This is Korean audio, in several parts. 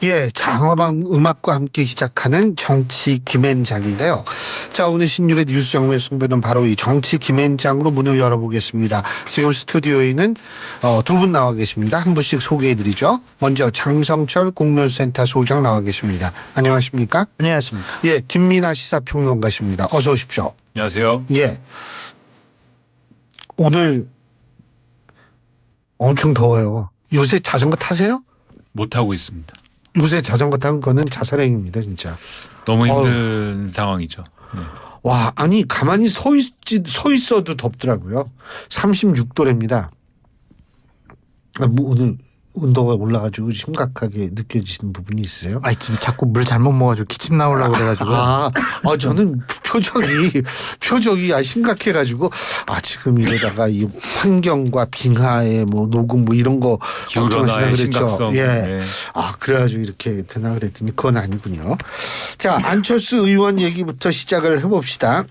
예, 장화방 음악과 함께 시작하는 정치 김앤장인데요. 자, 오늘 신율의 뉴스 정무의 승부는 바로 이 정치 김앤장으로 문을 열어보겠습니다. 지금 스튜디오에는 두 분 나와 계십니다. 한 분씩 소개해드리죠. 먼저 장성철 공론센터 소장 나와 계십니다. 안녕하십니까? 안녕하십니까. 예, 김민아 시사평론가십니다. 어서 오십시오. 안녕하세요. 예, 오늘 엄청 더워요. 요새 자전거 타세요? 못 하고 있습니다. 요새 자전거 타는 거는 자살행위입니다, 진짜. 너무 힘든 상황이죠. 네. 와, 아니 가만히 서 있어도 덥더라고요. 36도랍니다. 뭐 오늘 온도가 올라가지고 심각하게 느껴지시는 부분이 있어요? 아이 지금 자꾸 물 잘못 먹어가지고 기침 나오려고 그래가지고. 저는 표정이 심각해가지고 지금 이러다가 이 환경과 빙하의 뭐 녹음 뭐 이런 거 걱정하시나 기후변화의 그랬죠. 심각성. 예. 네. 그래가지고 이렇게 되나 그랬더니 그건 아니군요. 자, 안철수 의원 얘기부터 시작을 해봅시다.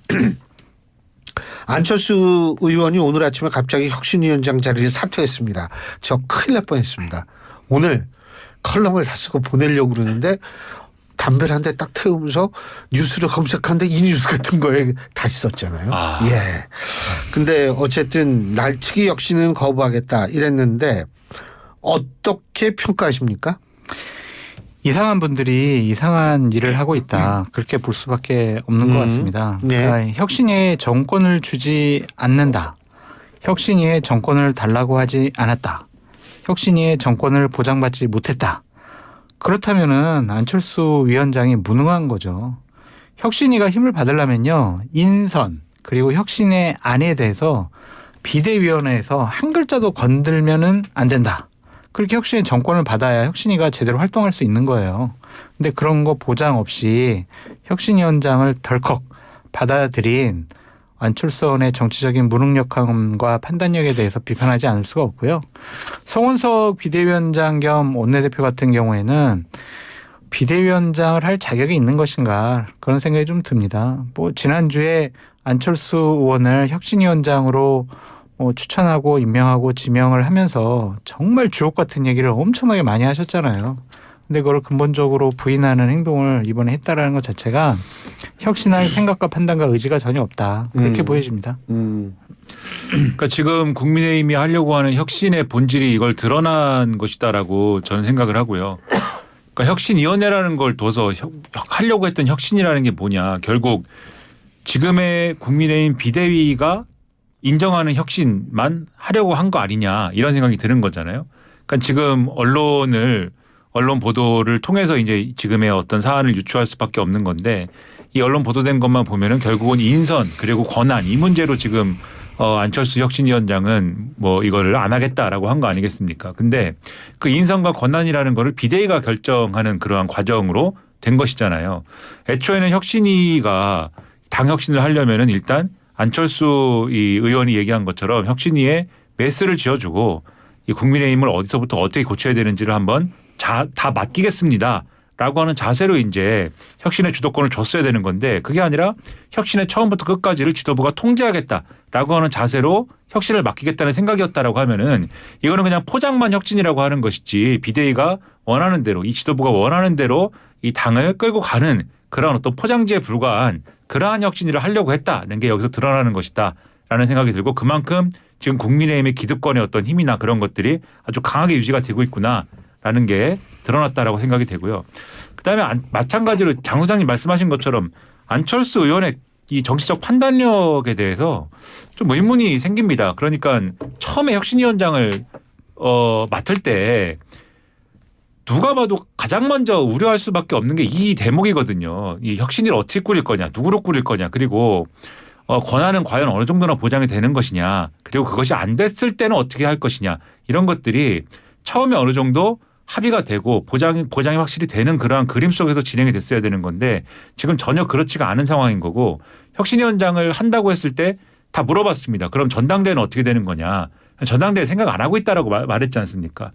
안철수 의원이 오늘 아침에 갑자기 혁신위원장 자리를 사퇴했습니다. 저 큰일 날 뻔했습니다. 오늘 컬럼을 다 쓰고 보내려고 그러는데 담배를 한 대 딱 태우면서 뉴스를 검색하는데 이 뉴스 같은 거에 다시 썼잖아요. 예. 근데 어쨌든 날치기 혁신은 거부하겠다 이랬는데 어떻게 평가하십니까? 이상한 분들이 이상한 일을 하고 있다. 그렇게 볼 수밖에 없는 것 같습니다. 네. 그러니까 혁신위에 정권을 주지 않는다. 혁신위에 정권을 달라고 하지 않았다. 혁신위에 정권을 보장받지 못했다. 그렇다면은 안철수 위원장이 무능한 거죠. 혁신위가 힘을 받으려면요. 인선 그리고 혁신의 안에 대해서 비대위원회에서 한 글자도 건들면은 안 된다. 그렇게 혁신의 정권을 받아야 혁신위가 제대로 활동할 수 있는 거예요. 근데 그런 거 보장 없이 혁신위원장을 덜컥 받아들인 안철수 의원의 정치적인 무능력함과 판단력에 대해서 비판하지 않을 수가 없고요. 송원석 비대위원장 겸 원내대표 같은 경우에는 비대위원장을 할 자격이 있는 것인가 그런 생각이 좀 듭니다. 뭐 지난주에 안철수 의원을 혁신위원장으로 추천하고 임명하고 지명을 하면서 정말 주옥 같은 얘기를 엄청나게 많이 하셨잖아요. 근데 그걸 근본적으로 부인하는 행동을 이번에 했다라는 것 자체가 혁신할 생각과 판단과 의지가 전혀 없다. 그렇게 보여집니다. 그러니까 지금 국민의힘이 하려고 하는 혁신의 본질이 이걸 드러난 것이다라고 저는 생각을 하고요. 그러니까 혁신위원회라는 걸 둬서 하려고 했던 혁신이라는 게 뭐냐. 결국 지금의 국민의힘 비대위가 인정하는 혁신만 하려고 한 거 아니냐 이런 생각이 드는 거잖아요. 그러니까 지금 언론 보도를 통해서 이제 지금의 어떤 사안을 유추할 수밖에 없는 건데 이 언론 보도된 것만 보면은 결국은 인선 그리고 권한 이 문제로 지금 안철수 혁신위원장은 뭐 이거를 안 하겠다라고 한 거 아니겠습니까? 근데 그 인선과 권한이라는 거를 비대위가 결정하는 그러한 과정으로 된 것이잖아요. 애초에는 혁신위가 당 혁신을 하려면은 일단 안철수 이 의원이 얘기한 것처럼 혁신위에 메스를 지어주고 이 국민의힘을 어디서부터 어떻게 고쳐야 되는지를 한번 다 맡기겠습니다라고 하는 자세로 이제 혁신의 주도권을 줬어야 되는 건데 그게 아니라 혁신의 처음부터 끝까지를 지도부가 통제하겠다라고 하는 자세로 혁신을 맡기겠다는 생각이었다라고 하면은 이거는 그냥 포장만 혁신이라고 하는 것이지 비대위가 원하는 대로 이 지도부가 원하는 대로 이 당을 끌고 가는 그런 어떤 포장지에 불과한 그러한 혁신을 하려고 했다는 게 여기서 드러나는 것이다라는 생각이 들고 그만큼 지금 국민의힘의 기득권의 어떤 힘이나 그런 것들이 아주 강하게 유지가 되고 있구나라는 게 드러났다라고 생각이 되고요. 그다음에 마찬가지로 장 소장님 말씀하신 것처럼 안철수 의원의 이 정치적 판단력에 대해서 좀 의문이 생깁니다. 그러니까 처음에 혁신위원장을 맡을 때 누가 봐도 가장 먼저 우려할 수밖에 없는 게 이 대목이거든요. 이 혁신위를 어떻게 꾸릴 거냐, 누구로 꾸릴 거냐, 그리고 권한은 과연 어느 정도나 보장이 되는 것이냐, 그리고 그것이 안 됐을 때는 어떻게 할 것이냐 이런 것들이 처음에 어느 정도 합의가 되고 보장이 확실히 되는 그러한 그림 속에서 진행이 됐어야 되는 건데 지금 전혀 그렇지가 않은 상황인 거고 혁신위원장을 한다고 했을 때 다 물어봤습니다. 그럼 전당대회는 어떻게 되는 거냐. 전당대회 생각 안 하고 있다라고 말했지 않습니까?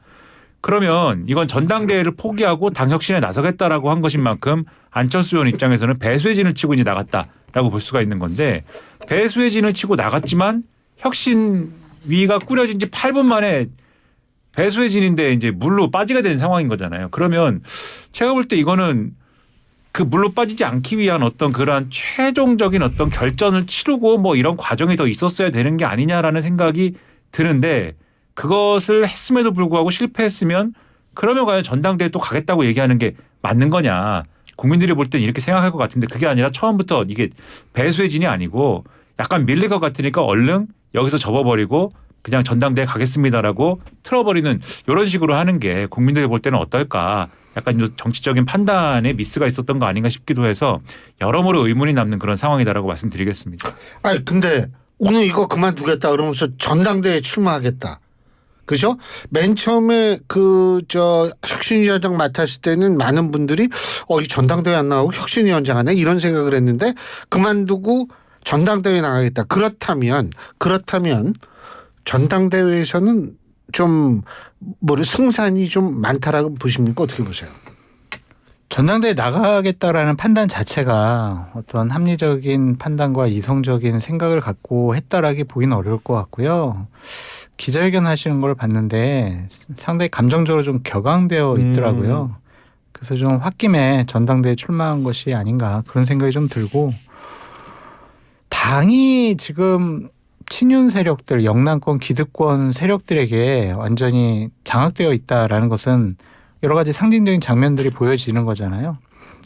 그러면 이건 전당대회를 포기하고 당 혁신에 나서겠다라고 한 것인 만큼 안철수 의원 입장에서는 배수의 진을 치고 이제 나갔다라고 볼 수가 있는 건데 배수의 진을 치고 나갔지만 혁신위가 꾸려진 지 8분 만에 배수의 진인데 이제 물로 빠지게 된 상황인 거잖아요. 그러면 제가 볼 때 이거는 그 물로 빠지지 않기 위한 어떤 그러한 최종적인 어떤 결전을 치르고 뭐 이런 과정이 더 있었어야 되는 게 아니냐라는 생각이 드는데 그것을 했음에도 불구하고 실패했으면 그러면 과연 전당대회 또 가겠다고 얘기하는 게 맞는 거냐. 국민들이 볼 땐 이렇게 생각할 것 같은데 그게 아니라 처음부터 이게 배수의 진이 아니고 약간 밀릴 것 같으니까 얼른 여기서 접어버리고 그냥 전당대회 가겠습니다라고 틀어버리는 이런 식으로 하는 게 국민들이 볼 때는 어떨까. 약간 정치적인 판단에 미스가 있었던 거 아닌가 싶기도 해서 여러모로 의문이 남는 그런 상황이다라고 말씀드리겠습니다. 아니 근데 오늘 이거 그만두겠다 그러면서 전당대회에 출마하겠다. 그죠? 맨 처음에 혁신위원장 맡았을 때는 많은 분들이 이 전당대회 안 나가고 혁신위원장 하네 이런 생각을 했는데 그만두고 전당대회 나가겠다. 그렇다면 전당대회에서는 좀 승산이 좀 많다라고 보십니까? 어떻게 보세요? 전당대회 나가겠다라는 판단 자체가 어떤 합리적인 판단과 이성적인 생각을 갖고 했다라기 보기는 어려울 것 같고요. 기자회견 하시는 걸 봤는데 상당히 감정적으로 좀 격앙되어 있더라고요. 그래서 좀 홧김에 전당대회 출마한 것이 아닌가 그런 생각이 좀 들고 당이 지금 친윤 세력들, 영남권 기득권 세력들에게 완전히 장악되어 있다라는 것은 여러 가지 상징적인 장면들이 보여지는 거잖아요.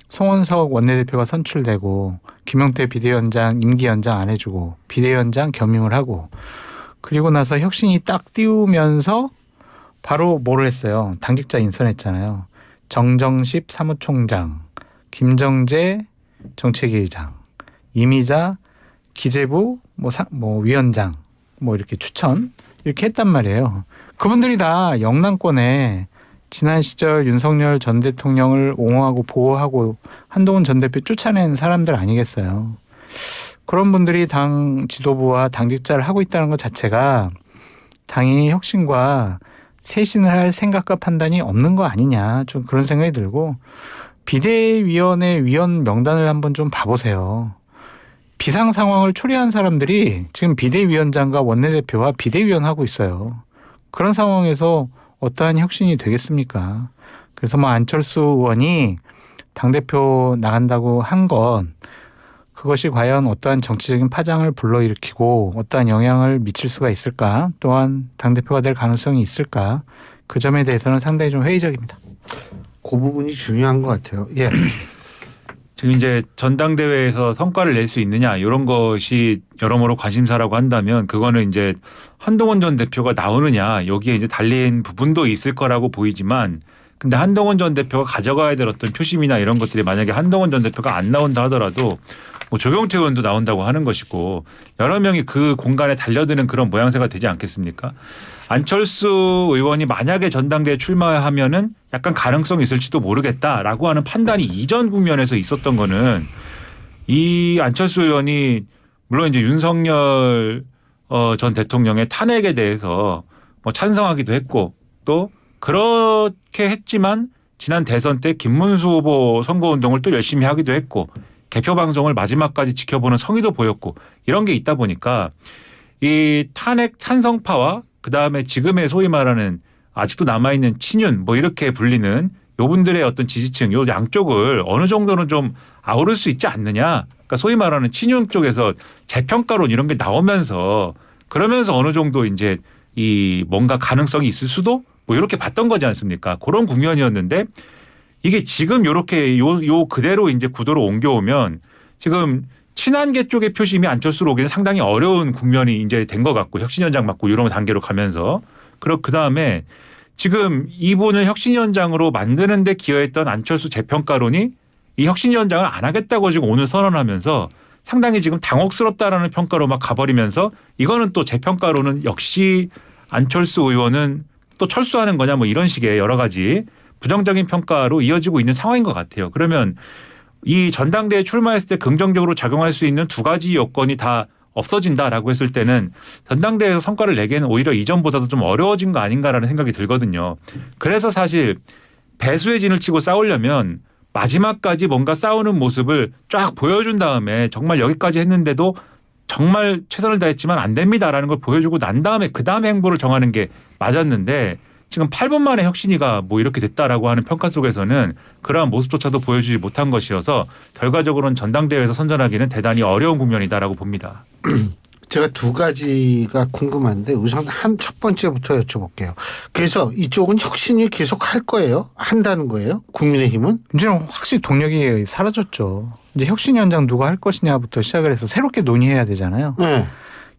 송원석 원내대표가 선출되고 김용태 비대위원장 임기 연장 안 해주고 비대위원장 겸임을 하고 그리고 나서 혁신이 딱 띄우면서 바로 뭐를 했어요. 당직자 인선했잖아요. 정정십 사무총장, 김정재 정책위의장, 이미자 기재부 위원장 이렇게 추천 이렇게 했단 말이에요. 그분들이 다 영남권에 지난 시절 윤석열 전 대통령을 옹호하고 보호하고 한동훈 전 대표 쫓아낸 사람들 아니겠어요. 그런 분들이 당 지도부와 당직자를 하고 있다는 것 자체가 당이 혁신과 쇄신을 할 생각과 판단이 없는 거 아니냐 좀 그런 생각이 들고 비대위원회 위원 명단을 한번 좀 봐보세요. 비상 상황을 초래한 사람들이 지금 비대위원장과 원내대표와 비대위원 하고 있어요. 그런 상황에서 어떠한 혁신이 되겠습니까? 그래서 안철수 의원이 당대표 나간다고 한 건 그것이 과연 어떠한 정치적인 파장을 불러일으키고 어떠한 영향을 미칠 수가 있을까? 또한 당대표가 될 가능성이 있을까? 그 점에 대해서는 상당히 좀 회의적입니다. 그 부분이 중요한 것 같아요. 예. 지금 이제 전당대회에서 성과를 낼 수 있느냐 이런 것이 여러모로 관심사라고 한다면 그거는 이제 한동훈 전 대표가 나오느냐 여기에 이제 달린 부분도 있을 거라고 보이지만 근데 한동훈 전 대표가 가져가야 될 어떤 표심이나 이런 것들이 만약에 한동훈 전 대표가 안 나온다 하더라도 조경태 의원도 나온다고 하는 것이고 여러 명이 그 공간에 달려드는 그런 모양새가 되지 않겠습니까? 안철수 의원이 만약에 전당대회 출마하면은 약간 가능성이 있을지도 모르겠다라고 하는 판단이 이전 국면에서 있었던 거는 이 안철수 의원이 물론 이제 윤석열 전 대통령의 탄핵에 대해서 찬성하기도 했고 또 그렇게 했지만 지난 대선 때 김문수 후보 선거운동을 또 열심히 하기도 했고 개표 방송을 마지막까지 지켜보는 성의도 보였고 이런 게 있다 보니까 이 탄핵 찬성파와 그다음에 지금의 소위 말하는 아직도 남아있는 친윤 이렇게 불리는 요분들의 어떤 지지층 요 양쪽을 어느 정도는 좀 아우를 수 있지 않느냐. 그러니까 소위 말하는 친윤 쪽에서 재평가론 이런 게 나오면서 그러면서 어느 정도 이제 이 뭔가 가능성이 있을 수도 이렇게 봤던 거지 않습니까? 그런 국면이었는데 이게 지금 요렇게 요 그대로 이제 구도로 옮겨오면 지금 친한계 쪽의 표심이 안철수로 오기는 상당히 어려운 국면이 이제 된 것 같고 혁신위원장 맡고 이런 단계로 가면서 그 다음에 지금 이분을 혁신위원장으로 만드는 데 기여했던 안철수 재평가론이 이 혁신위원장을 안 하겠다고 지금 오늘 선언하면서 상당히 지금 당혹스럽다라는 평가로 막 가버리면서 이거는 또 재평가로는 역시 안철수 의원은 또 철수하는 거냐 이런 식의 여러 가지 부정적인 평가로 이어지고 있는 상황인 것 같아요. 그러면 이 전당대회 출마했을 때 긍정적으로 작용할 수 있는 두 가지 요건이 다 없어진다라고 했을 때는 전당대회에서 성과를 내기에는 오히려 이전보다도 좀 어려워진 거 아닌가라는 생각이 들거든요. 그래서 사실 배수의 진을 치고 싸우려면 마지막까지 뭔가 싸우는 모습을 쫙 보여준 다음에 정말 여기까지 했는데도 정말 최선을 다했지만 안 됩니다라는 걸 보여주고 난 다음에 그 다음에 행보를 정하는 게 맞았는데 지금 8분 만에 혁신이가 뭐 이렇게 됐다라고 하는 평가 속에서는 그러한 모습조차도 보여주지 못한 것이어서 결과적으로는 전당대회에서 선전하기는 대단히 어려운 국면이다라고 봅니다. 제가 두 가지가 궁금한데 우선 첫 번째부터 여쭤볼게요. 그래서 이쪽은 혁신이 계속 할 거예요? 한다는 거예요? 국민의힘은? 이제는 확실히 동력이 사라졌죠. 이제 혁신위원장 누가 할 것이냐부터 시작을 해서 새롭게 논의해야 되잖아요. 네.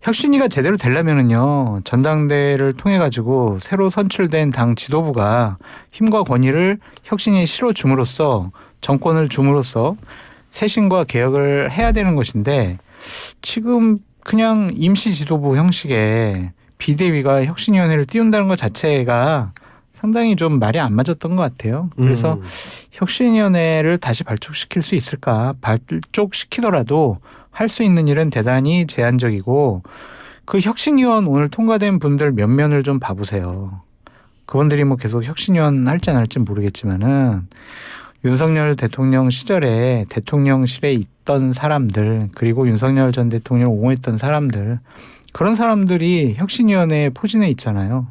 혁신위가 제대로 되려면은요, 전당대회를 통해 가지고 새로 선출된 당 지도부가 힘과 권위를 혁신위에 실어줌으로써 정권을 줌으로써 쇄신과 개혁을 해야 되는 것인데 지금 그냥 임시 지도부 형식의 비대위가 혁신위원회를 띄운다는 것 자체가 상당히 좀 말이 안 맞았던 것 같아요. 그래서 혁신위원회를 다시 발족시킬 수 있을까? 발족시키더라도 할 수 있는 일은 대단히 제한적이고 그 혁신위원 오늘 통과된 분들 몇 면을 좀 봐보세요. 그분들이 뭐 계속 혁신위원 할지 안 할지 모르겠지만은 윤석열 대통령 시절에 대통령실에 있던 사람들 그리고 윤석열 전 대통령을 옹호했던 사람들 그런 사람들이 혁신위원회에 포진해 있잖아요.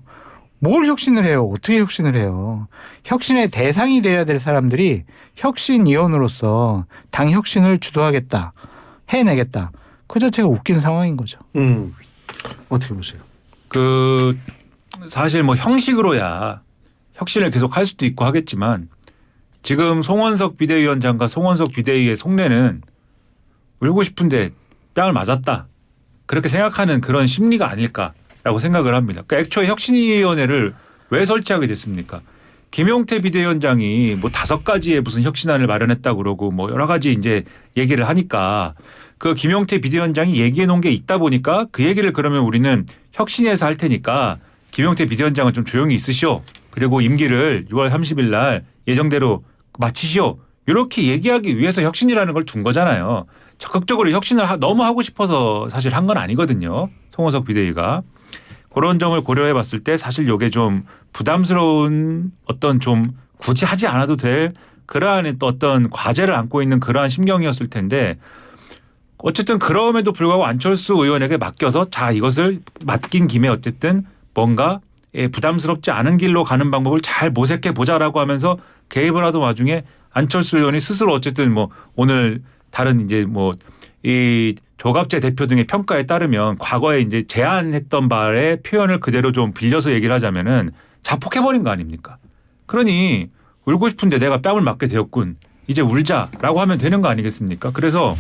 뭘 혁신을 해요? 어떻게 혁신을 해요? 혁신의 대상이 돼야 될 사람들이 혁신위원으로서 당 혁신을 주도하겠다. 해내겠다. 그 자체가 웃긴 상황인 거죠. 어떻게 보세요? 그 사실 뭐 형식으로야 혁신을 계속 할 수도 있고 하겠지만 지금 송원석 비대위원장과 송원석 비대위의 속내는 울고 싶은데 뺨을 맞았다. 그렇게 생각하는 그런 심리가 아닐까라고 생각을 합니다. 그러니까 애초에 혁신위원회를 왜 설치하게 됐습니까? 김용태 비대위원장이 뭐 5가지의 무슨 혁신안을 마련했다 그러고 뭐 여러 가지 이제 얘기를 하니까 그 김용태 비대위원장이 얘기해 놓은 게 있다 보니까 그 얘기를 그러면 우리는 혁신위에서 할 테니까 김용태 비대위원장은 좀 조용히 있으시오. 그리고 임기를 6월 30일 날 예정대로 마치시오. 이렇게 얘기하기 위해서 혁신이라는 걸 둔 거잖아요. 적극적으로 혁신을 너무 하고 싶어서 사실 한 건 아니거든요. 송원석 비대위가. 그런 점을 고려해 봤을 때 사실 이게 좀 부담스러운 어떤 좀 굳이 하지 않아도 될 그러한 또 어떤 과제를 안고 있는 그러한 심경이었을 텐데 어쨌든 그럼에도 불구하고 안철수 의원에게 맡겨서 자 이것을 맡긴 김에 어쨌든 뭔가 부담스럽지 않은 길로 가는 방법을 잘 모색해 보자라고 하면서 개입을 하던 와중에 안철수 의원이 스스로 어쨌든 뭐 오늘 다른 이제 뭐 이 조갑재 대표 등의 평가에 따르면 과거에 이제 제안했던 바의 표현을 그대로 좀 빌려서 얘기를 하자면은 자폭해버린 거 아닙니까? 그러니 울고 싶은데 내가 뺨을 맞게 되었군. 이제 울자라고 하면 되는 거 아니겠습니까? 그래서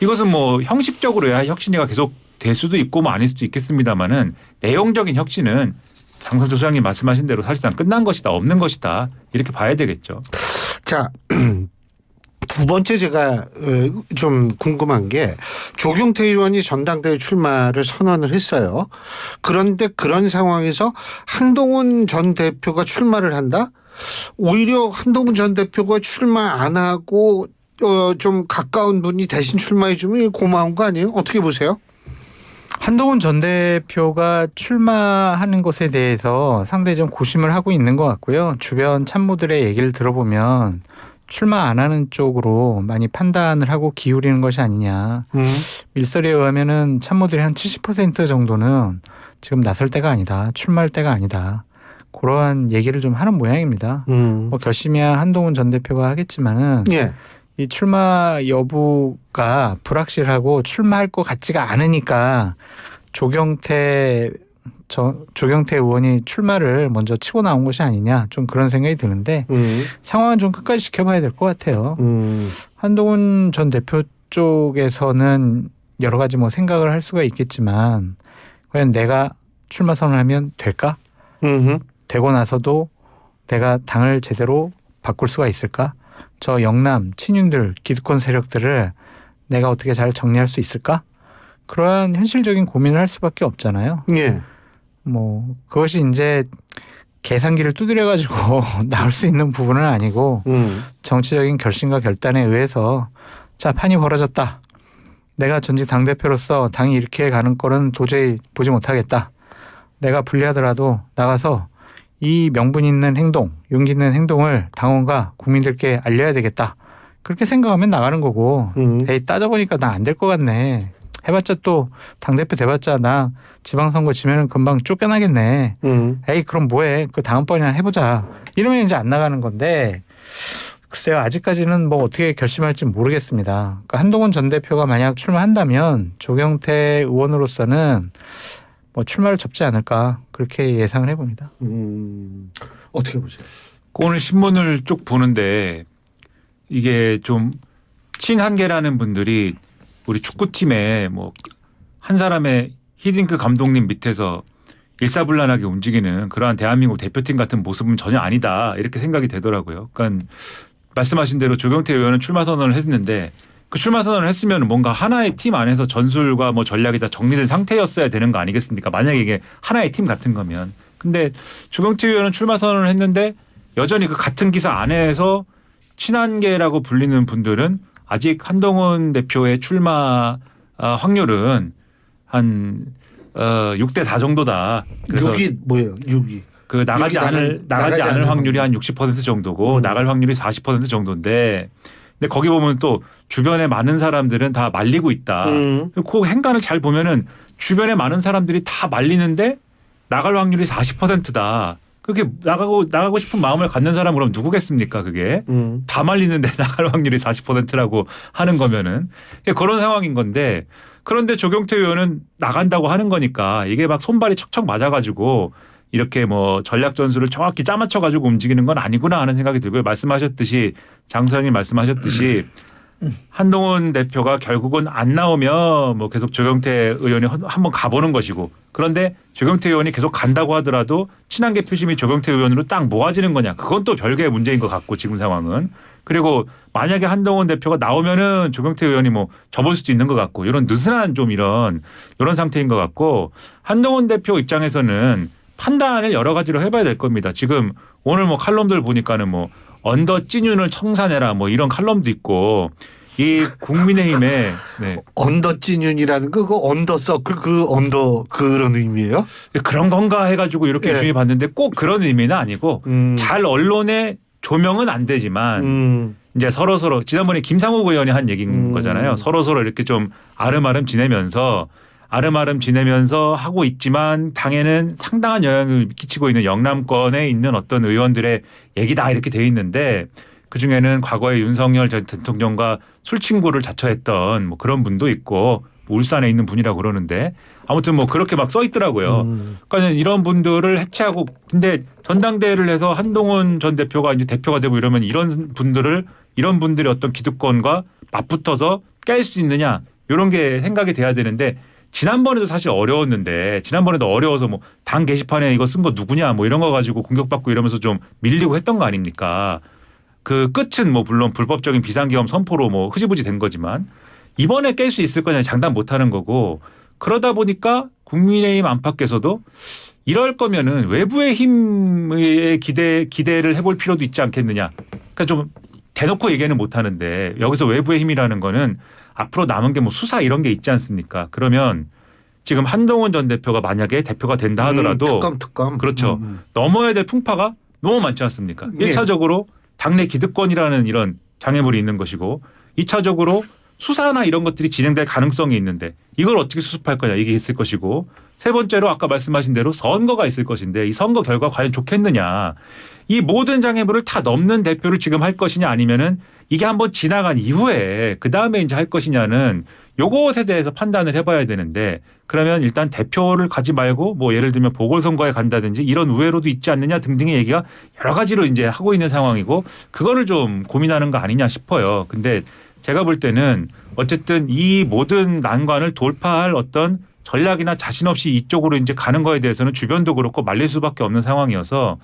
이것은 뭐 형식적으로야 혁신이가 계속 될 수도 있고 뭐 아닐 수도 있겠습니다만은 내용적인 혁신은 장성철 소장님 말씀하신 대로 사실상 끝난 것이다. 없는 것이다. 이렇게 봐야 되겠죠. 자. 두 번째 제가 좀 궁금한 게 조경태 의원이 전당대회 출마를 선언을 했어요. 그런데 그런 상황에서 한동훈 전 대표가 출마를 한다? 오히려 한동훈 전 대표가 출마 안 하고 좀 가까운 분이 대신 출마해 주면 고마운 거 아니에요? 어떻게 보세요? 한동훈 전 대표가 출마하는 것에 대해서 상당히 좀 고심을 하고 있는 것 같고요. 주변 참모들의 얘기를 들어보면 출마 안 하는 쪽으로 많이 판단을 하고 기울이는 것이 아니냐. 일설에 의하면은 참모들이 한 70% 정도는 지금 나설 때가 아니다. 출마할 때가 아니다. 그러한 얘기를 좀 하는 모양입니다. 뭐 결심이야 한동훈 전 대표가 하겠지만은 예. 이 출마 여부가 불확실하고 출마할 것 같지가 않으니까 조경태 의원이 출마를 먼저 치고 나온 것이 아니냐 좀 그런 생각이 드는데 상황은 좀 끝까지 지켜봐야 될 것 같아요. 한동훈 전 대표 쪽에서는 여러 가지 뭐 생각을 할 수가 있겠지만 과연 내가 출마 선언하면 될까? 되고 나서도 내가 당을 제대로 바꿀 수가 있을까? 저 영남 친윤들 기득권 세력들을 내가 어떻게 잘 정리할 수 있을까? 그러한 현실적인 고민을 할 수밖에 없잖아요. 예. 뭐 그것이 이제 계산기를 두드려 가지고 나올 수 있는 부분은 아니고 정치적인 결심과 결단에 의해서 자 판이 벌어졌다. 내가 전직 당대표로서 당이 이렇게 가는 꼴은 도저히 보지 못하겠다. 내가 불리하더라도 나가서 이 명분 있는 행동, 용기 있는 행동을 당원과 국민들께 알려야 되겠다. 그렇게 생각하면 나가는 거고 에이 따져보니까 나 안 될 것 같네. 해봤자 또 당대표 돼봤자 나 지방선거 지면은 금방 쫓겨나겠네. 에이 그럼 뭐해. 그 다음번이나 해보자. 이러면 이제 안 나가는 건데 글쎄요. 아직까지는 뭐 어떻게 결심할지 모르겠습니다. 그러니까 한동훈 전 대표가 만약 출마한다면 조경태 의원으로서는 뭐 출마를 접지 않을까 그렇게 예상을 해봅니다. 어떻게 보세요? 오늘 신문을 쭉 보는데 이게 좀 친한계라는 분들이 우리 축구팀에 뭐 한 사람의 히딩크 감독님 밑에서 일사불란하게 움직이는 그러한 대한민국 대표팀 같은 모습은 전혀 아니다 이렇게 생각이 되더라고요. 그러니까 말씀하신 대로 조경태 의원은 출마 선언을 했는데 그 출마 선언을 했으면 뭔가 하나의 팀 안에서 전술과 뭐 전략이 다 정리된 상태였어야 되는 거 아니겠습니까? 만약에 이게 하나의 팀 같은 거면. 근데 조경태 의원은 출마 선언을 했는데 여전히 그 같은 기사 안에서 친한계라고 불리는 분들은 아직 한동훈 대표의 출마 확률은 한 6대 4 정도다. 그래서 6이 뭐예요? 6이. 그 나가지 않을 확률이 한 60% 정도고 나갈 확률이 40% 정도인데 근데 거기 보면 또 주변에 많은 사람들은 다 말리고 있다. 그 행간을 잘 보면은 주변에 많은 사람들이 다 말리는데 나갈 확률이 40%다. 그렇게 나가고 싶은 마음을 갖는 사람은 그럼 누구겠습니까? 그게 다 말리는데 나갈 확률이 40%라고 하는 거면은 그런 상황인 건데 그런데 조경태 의원은 나간다고 하는 거니까 이게 막 손발이 척척 맞아가지고 이렇게 뭐 전략 전술을 정확히 짜맞춰가지고 움직이는 건 아니구나 하는 생각이 들고요. 말씀하셨듯이 장 소장님 말씀하셨듯이 한동훈 대표가 결국은 안 나오면 뭐 계속 조경태 의원이 한번 가보는 것이고 그런데 조경태 의원이 계속 간다고 하더라도 친한계 표심이 조경태 의원으로 딱 모아지는 거냐. 그건 또 별개의 문제인 것 같고 지금 상황은. 그리고 만약에 한동훈 대표가 나오면은 조경태 의원이 뭐 접을 수도 있는 것 같고 이런 느슨한 좀 이런 상태인 것 같고 한동훈 대표 입장에서는 판단을 여러 가지로 해봐야 될 겁니다. 지금 오늘 뭐 칼럼들 보니까는 뭐 언더 찐윤을 청산해라 뭐 이런 칼럼도 있고 이 국민의힘에 네. 언더 찐윤이라는 그 언더 서클 그 언더 그런 의미예요? 그런 건가 해가지고 이렇게 네. 주의 봤는데 꼭 그런 의미는 아니고 잘 언론에 조명은 안 되지만 이제 서로 지난번에 김상욱 의원이 한 얘기인 거잖아요. 서로 이렇게 좀 아름아름 지내면서 하고 있지만 당에는 상당한 영향을 끼치고 있는 영남권에 있는 어떤 의원들의 얘기다 이렇게 돼 있는데 그중에는 과거에 윤석열 전 대통령과 술친구를 자처했던 뭐 그런 분도 있고 울산에 있는 분이라고 그러는데 아무튼 뭐 그렇게 막 써 있더라고요. 그러니까 이런 분들을 해체하고 근데 전당대회를 해서 한동훈 전 대표가 이제 대표가 되고 이러면 이런 분들의 어떤 기득권과 맞붙어서 깰 수 있느냐 이런 게 생각이 돼야 되는데 지난번에도 사실 지난번에도 어려워서 뭐 당 게시판에 이거 쓴 거 누구냐 뭐 이런 거 가지고 공격받고 이러면서 좀 밀리고 했던 거 아닙니까? 그 끝은 뭐 물론 불법적인 비상계엄 선포로 뭐 흐지부지 된 거지만 이번에 깰 수 있을 거냐 장담 못 하는 거고 그러다 보니까 국민의힘 안팎에서도 이럴 거면은 외부의 힘에 기대를 해볼 필요도 있지 않겠느냐. 그러니까 좀 대놓고 얘기는 못 하는데 여기서 외부의 힘이라는 거는 앞으로 남은 게 뭐 수사 이런 게 있지 않습니까? 그러면 지금 한동훈 전 대표가 만약에 대표가 된다 하더라도 특검 그렇죠. 넘어야 될 풍파가 너무 많지 않습니까? 예. 1차적으로 당내 기득권이라는 이런 장애물이 있는 것이고 2차적으로 수사나 이런 것들이 진행될 가능성이 있는데 이걸 어떻게 수습할 거냐 이게 있을 것이고 세 번째로 아까 말씀하신 대로 선거가 있을 것인데 이 선거 결과 과연 좋겠느냐 이 모든 장애물을 다 넘는 대표를 지금 할 것이냐 아니면은 이게 한번 지나간 이후에 그 다음에 이제 할 것이냐는 요것에 대해서 판단을 해봐야 되는데 그러면 일단 대표를 가지 말고 뭐 예를 들면 보궐선거에 간다든지 이런 우회로도 있지 않느냐 등등의 얘기가 여러 가지로 이제 하고 있는 상황이고 그거를 좀 고민하는 거 아니냐 싶어요. 근데 제가 볼 때는 어쨌든 이 모든 난관을 돌파할 어떤 전략이나 자신 없이 이쪽으로 이제 가는 거에 대해서는 주변도 그렇고 말릴 수밖에 없는 상황이어서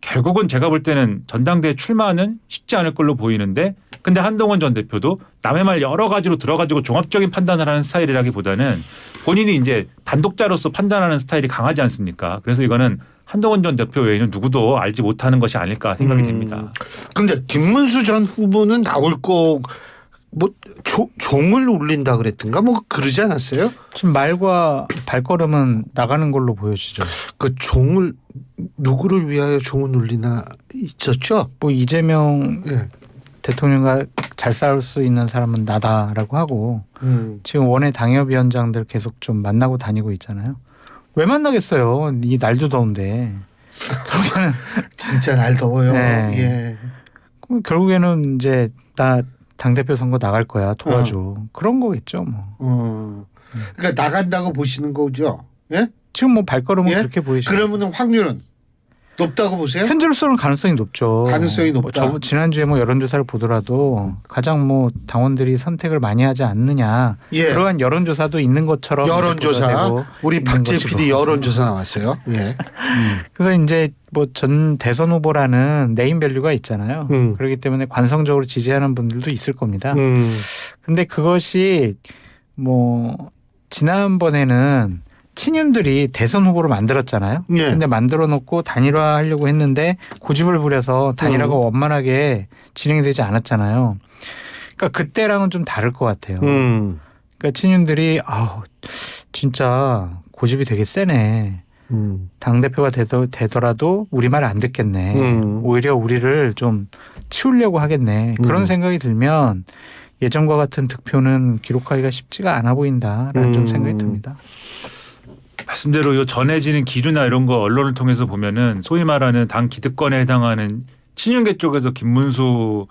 결국은 제가 볼 때는 전당대회 출마는 쉽지 않을 걸로 보이는데 근데 한동훈 전 대표도 남의 말 여러 가지로 들어가지고 종합적인 판단을 하는 스타일이라기보다는 본인이 이제 단독자로서 판단하는 스타일이 강하지 않습니까? 그래서 이거는 한동훈 전 대표 외에는 누구도 알지 못하는 것이 아닐까 생각이 됩니다. 근데 김문수 전 후보는 나올 거 뭐 종을 울린다 그랬던가 뭐 그러지 않았어요? 지금 말과 발걸음은 나가는 걸로 보여지죠. 그 종을 누구를 위하여 종을 울리나 있었죠? 뭐 이재명 예. 대통령과 잘 싸울 수 있는 사람은 나다라고 하고 지금 원외 당협위원장들 계속 좀 만나고 다니고 있잖아요. 왜 만나겠어요? 이 날도 더운데. 결국에는 진짜 날 더워요. 네. 예. 그럼 결국에는 이제 나 당대표 선거 나갈 거야 도와줘. 그런 거겠죠 뭐. 그러니까 나간다고 보시는 거죠. 예? 지금 뭐 발걸음은 예? 그렇게 보이시죠. 그러면은 확률은 높다고 보세요? 현재로서는 가능성이 높죠. 가능성이 높다. 뭐 지난주에 뭐 여론조사를 보더라도 가장 뭐 당원들이 선택을 많이 하지 않느냐. 예. 그러한 여론조사도 있는 것처럼 여론조사. 우리 있는 박재 것이고. PD 여론조사 나왔어요. 예. 그래서 이제 뭐 전 대선 후보라는 네임밸류가 있잖아요. 그렇기 때문에 관성적으로 지지하는 분들도 있을 겁니다. 근데 그것이 뭐 지난번에는 친윤들이 대선 후보를 만들었잖아요. 예. 근데 만들어 놓고 단일화하려고 했는데 고집을 부려서 단일화가 원만하게 진행이 되지 않았잖아요. 그러니까 그때랑은 좀 다를 것 같아요. 그러니까 친윤들이 진짜 고집이 되게 세네. 당대표가 되더라도 우리 말 안 듣겠네. 오히려 우리를 좀 치우려고 하겠네. 그런 생각이 들면 예전과 같은 득표는 기록하기가 쉽지가 않아 보인다라는 좀 생각이 듭니다. 말씀대로 요 전해지는 기류나 이런 거 언론을 통해서 보면은 소위 말하는 당 기득권에 해당하는 친윤계 쪽에서 김문수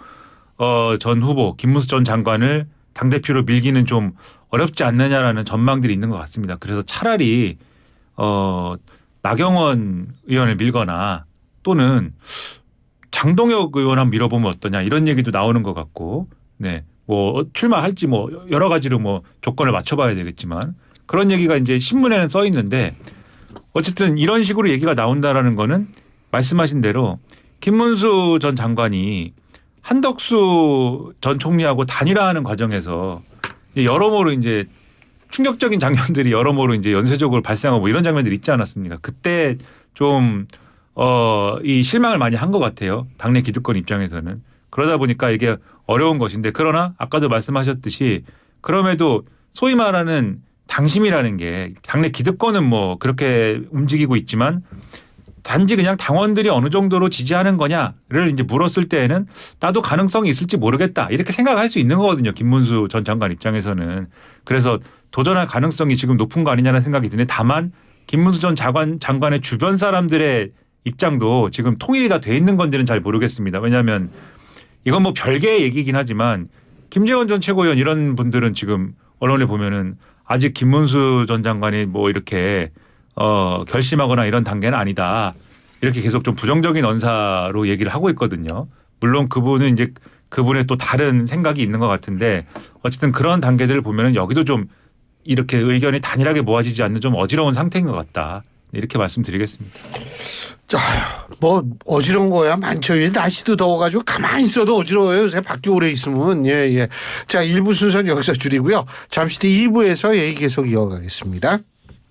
전 후보, 김문수 전 장관을 당대표로 밀기는 좀 어렵지 않느냐라는 전망들이 있는 것 같습니다. 그래서 차라리 나경원 의원을 밀거나 또는 장동혁 의원 한번 밀어보면 어떠냐 이런 얘기도 나오는 것 같고, 네, 뭐 출마할지 뭐 여러 가지로 뭐 조건을 맞춰봐야 되겠지만 그런 얘기가 이제 신문에는 써 있는데 어쨌든 이런 식으로 얘기가 나온다라는 거는 말씀하신 대로 김문수 전 장관이 한덕수 전 총리하고 단일화하는 과정에서 여러모로 이제 충격적인 장면들이 여러모로 이제 연쇄적으로 발생하고 뭐 이런 장면들이 있지 않았습니까? 그때 좀 이 실망을 많이 한 것 같아요. 당내 기득권 입장에서는. 그러다 보니까 이게 어려운 것인데, 그러나 아까도 말씀하셨듯이 그럼에도 소위 말하는 당심이라는 게 당내 기득권은 뭐 그렇게 움직이고 있지만 단지 그냥 당원들이 어느 정도로 지지하는 거냐를 이제 물었을 때에는 나도 가능성이 있을지 모르겠다 이렇게 생각할 수 있는 거거든요. 김문수 전 장관 입장에서는. 그래서 도전할 가능성이 지금 높은 거 아니냐는 생각이 드는데, 다만 김문수 전 장관의 주변 사람들의 입장도 지금 통일이 다 돼 있는 건지는 잘 모르겠습니다. 왜냐하면 이건 뭐 별개의 얘기긴 하지만 김재원 전 최고위원 이런 분들은 지금 언론에 보면은 아직 김문수 전 장관이 뭐 이렇게 결심하거나 이런 단계는 아니다. 이렇게 계속 좀 부정적인 언사로 얘기를 하고 있거든요. 물론 그분은 이제 그분의 또 다른 생각이 있는 것 같은데 어쨌든 그런 단계들을 보면은 여기도 좀 이렇게 의견이 단일하게 모아지지 않는 좀 어지러운 상태인 것 같다. 이렇게 말씀드리겠습니다. 자, 뭐 어지러운 거야 많죠. 날씨도 더워가지고 가만히 있어도 어지러워요. 요새 밖에 오래 있으면. 예. 자, 1부 순서는 여기서 줄이고요. 잠시 뒤 2부에서 얘기 계속 이어가겠습니다.